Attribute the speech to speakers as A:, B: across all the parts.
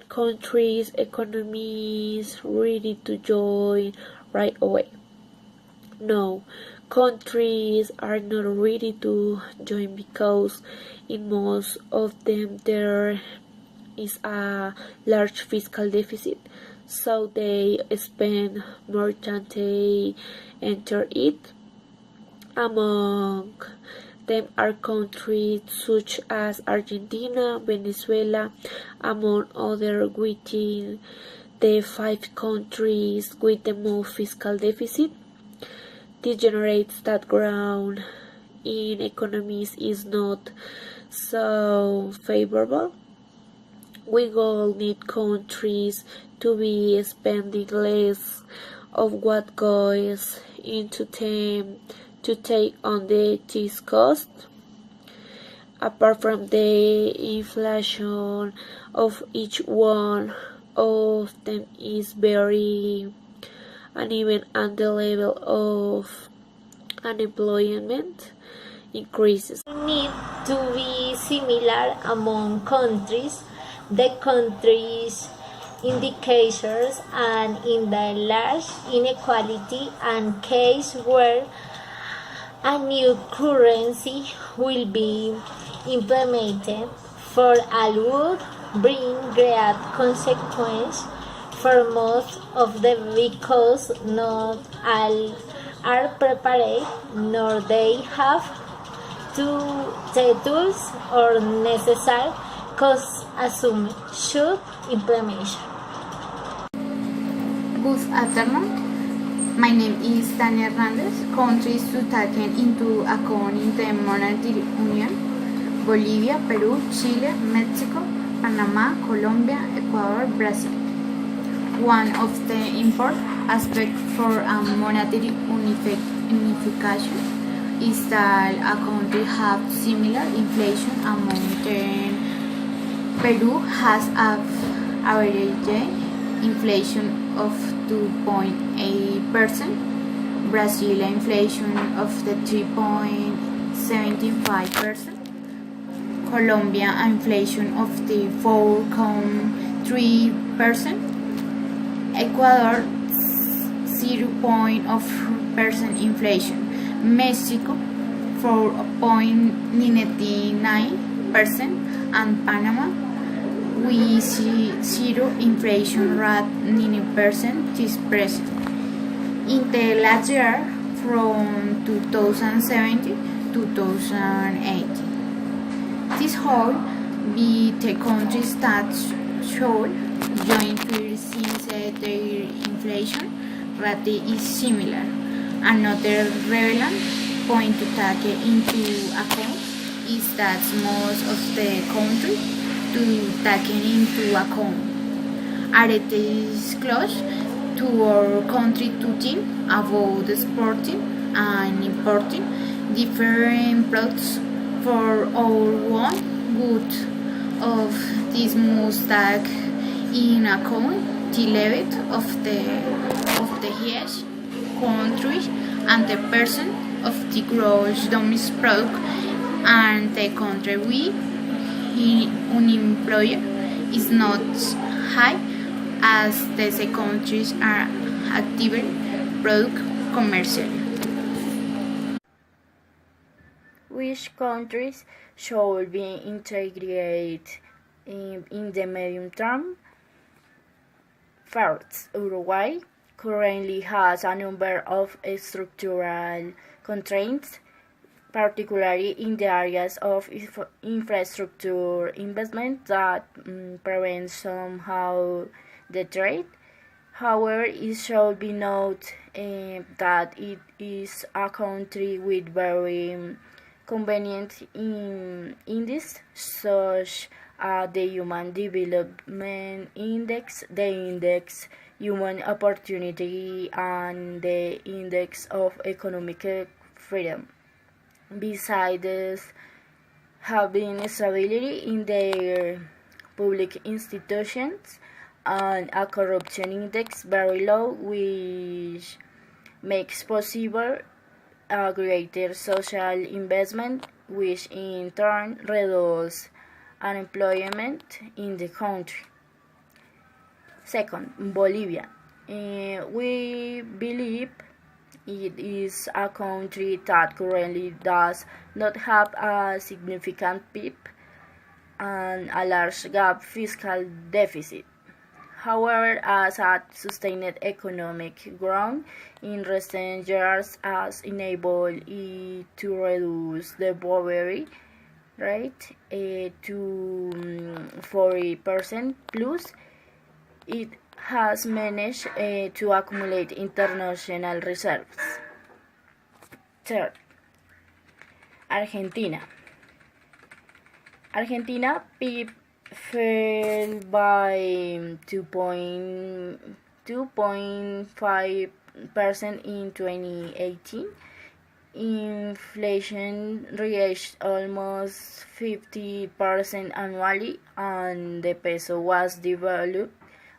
A: countries' economies ready to join right away? No, countries are not ready to join because in most of them there is a large fiscal deficit, so they spend more than they enter it. Among them are countries such as Argentina, Venezuela, among others within the 5 countries with the most fiscal deficit. This generates that growth in economies is not so favorable. We will need countries to be spending less of what goes into them to take on this cost. Apart from the inflation of each one of them is very uneven and the level of unemployment increases.
B: Need to be similar among countries. The countries' indicators and in the large inequality and case where a new currency will be implemented for all would bring great consequences for most of them because not all are prepared nor they have the tools or necessary costs assumed should implementation.
C: Good afternoon. My name is Tania Hernandez. Countries to take into account in the Monetary Union: Bolivia, Peru, Chile, Mexico, Panama, Colombia, Ecuador, Brazil. One of the important aspects for a monetary unification is that a country has similar inflation among them. Peru has an average inflation of 2.8%, Brazil inflation of the 3.75%, Colombia inflation of the 4.3%, Ecuador 0.0% inflation, Mexico 4.99%, and Panama we see zero inflation rate 90% is present. In the last year from 2017 to 2018. This whole be the countries that should join first since their inflation rate is similar. Another relevant point to take into account is that most of the countries to take into account Areaa is close to our country to think about exporting and importing different products for our one good of this must take in account the level of each country and the percent of the gross domestic product and the country we unemployment is not high as these countries are actively product commercially.
D: Which countries should be integrated in the medium term? First, Uruguay currently has a number of structural constraints, particularly in the areas of infrastructure investment that prevent somehow the trade. However, it should be noted that it is a country with very convenient indices such as the Human Development Index, the Index Human Opportunity, and the Index of Economic Freedom. Besides having stability in their public institutions and a corruption index very low, which makes possible a greater social investment, which in turn reduces unemployment in the country. Second, Bolivia. We believe it is a country that currently does not have a significant PIB and a large gap fiscal deficit. However, as a sustained economic growth in recent years has enabled it to reduce the poverty rate to 40% plus, it has managed to accumulate international reserves. Third, Argentina. Argentina PIB fell by 2.5% in 2018. Inflation reached almost 50% annually, and the peso was devalued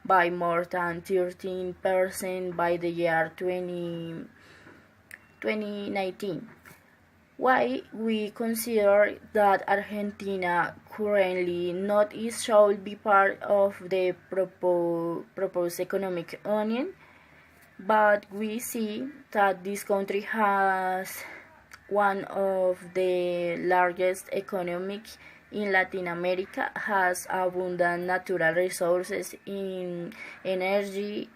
D: by more than 13% by the year 2019. Why we consider that Argentina currently not is should be part of the proposed economic union, but we see that this country has one of the largest economies in Latin America, has abundant natural resources in energy,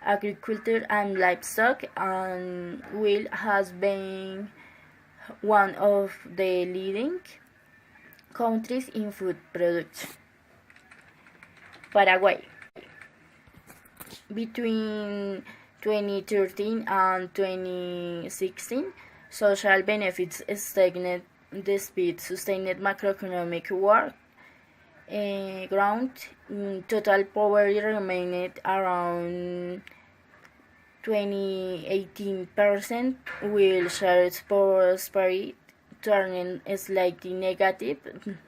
D: agriculture, and livestock, and will has been one of the leading countries in food production. Paraguay. Between 2013 and 2016, social benefits stagnated despite sustained macroeconomic work. Ground total poverty remained around 18%, while shared prosperity turning slightly negative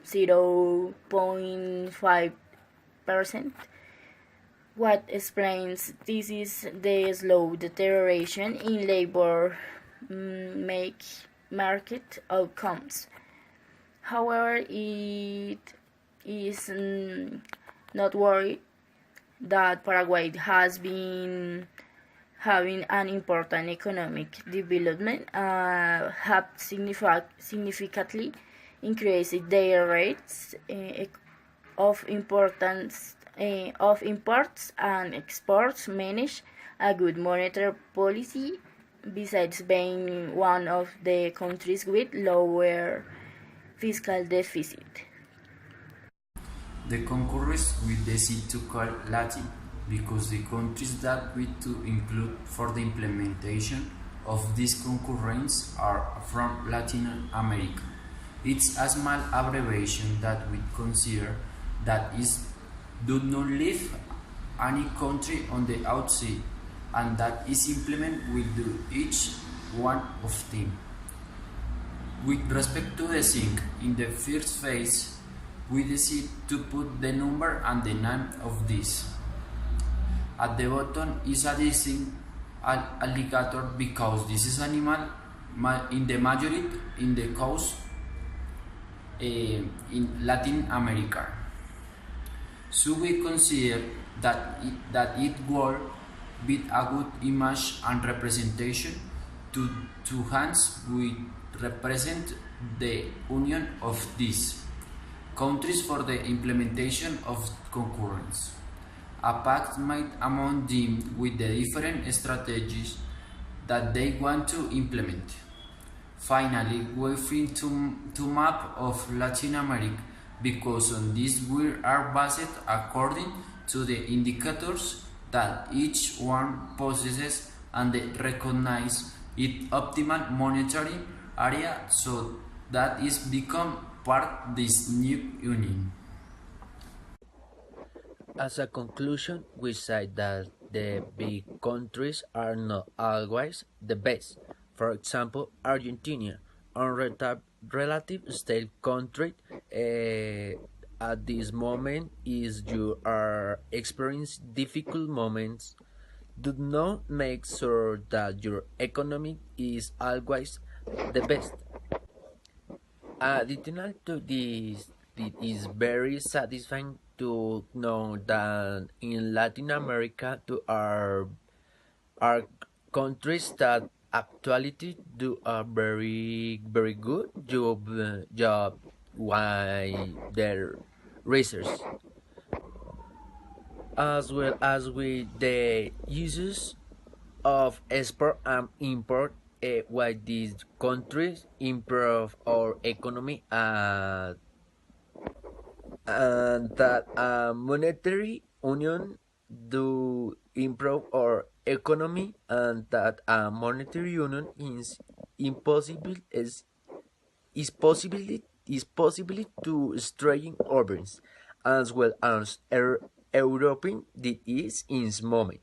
D: 0.5%. What explains this is the slow deterioration in labor market outcomes. However, it is not worried that Paraguay has been having an important economic development, have significantly increased their rates of importance of imports and exports, manage a good monetary policy, besides being one of the countries with lower fiscal deficit.
E: The concurrence we decide to call Latin because the countries that we to include for the implementation of this concurrence are from Latin America. It's a small abbreviation that we consider that is do not leave any country on the outside, and that is implement with each one of them. With respect to the thing, in the first phase, we decide to put the number and the name of this. At the bottom is a distinct alligator because this is animal in the majority in the coast in Latin America. So we consider that it will be a good image and representation to hands we represent the union of these countries for the implementation of concurrence. A pact made among them with the different strategies that they want to implement. Finally, we think to map of Latin America because on this we are based according to the indicators that each one possesses and they recognize its optimal monetary area, so that is become part this new union.
F: As a conclusion, we say that the big countries are not always the best. For example, Argentina, a relative state country at this moment is you are experiencing difficult moments. Do not make sure that your economy is always the best. Additional to this, it is very satisfying to know that in Latin America are countries that actually do a very good job why their research, as well as with the uses of export and import, why these countries improve our economy, and that a monetary union do improve our economy, and that a monetary union impossible is possibly to straying organs, as well as European that is in this moment.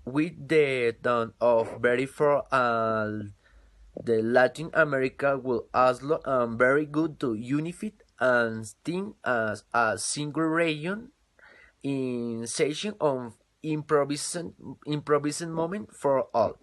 F: With the dawn of very far, the Latin America will also very good to unify and think as a single region in session of improvisation moment for all.